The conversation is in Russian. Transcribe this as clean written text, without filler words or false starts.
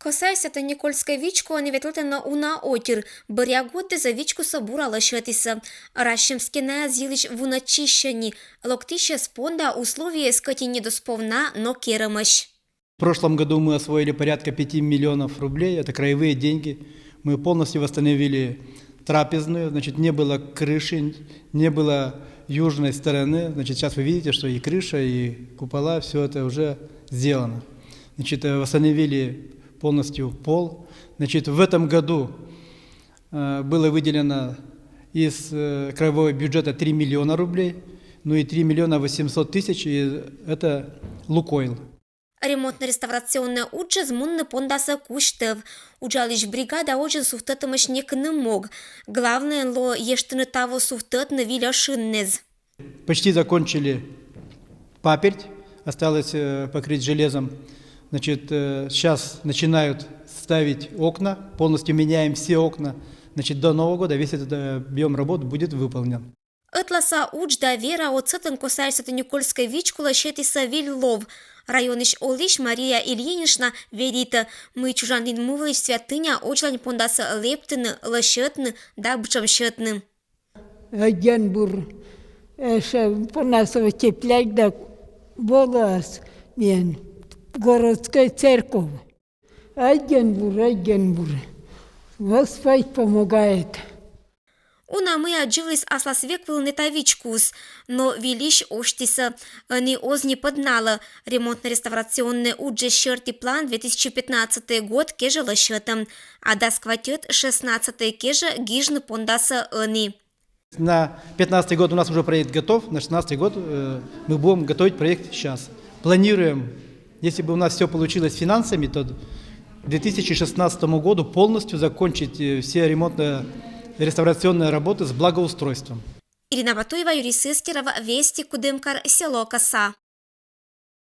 Косайся та Никольская вичку не ветлетена уна отир, беряготи за вичку собура лишитися. Ращемскіне зіліч в уночищені, локтище спонда условия скотині досповна, но керамыш. В прошлом году мы освоили порядка 5 миллионов рублей, это краевые деньги. Мы полностью восстановили трапезную, значит, не было крыши, не было южной стороны. Значит, сейчас вы видите, что и крыша, и купола, все это уже сделано. Значит, восстановили полностью пол. Значит, в этом году было выделено из краевого бюджета 3 миллиона рублей, ну и 3 миллиона 800 тысяч, и это «Лукойл». Ремонтно-реставрационная уча змунны пондаса куштев. Учалищ бригада очень суфтетымыш нек не мог. Главное ло ештыны того суфтетны виля шиннез. Почти закончили паперть, осталось покрыть железом. Значит, сейчас начинают ставить окна, полностью меняем все окна. Значит, до Нового года весь этот объем работ будет выполнен. Ытласа уч да вера оцетын косайся та Никольской вичкула щетиса вильлов. Районыш олиш Мария Ильинична верита. Мы чужанин мувлыш святыня очлань пондаса лептыны, лощетны, да бчамщетны. Агенбур, понасова теплять да волос мен городской церковь. Агенбур. Господь помогает. Уна мы отжились асласвек был нетавичкус, но велиш оштиса, не озни поднала. Ремонтно-реставрационный удже щерти план 2015 год кеже лощетом, а да скватет 16 кеже гижны пондаса они. На 2015 год у нас уже проект готов, на 2016 год мы будем готовить проект сейчас. Планируем, если бы у нас все получилось финансами, то к 2016 году полностью закончить все ремонтно-реставрационные работы с благоустройством. Ирина Батуева, Юрий Сыскирова, Вести, Кудымкар, село Коса.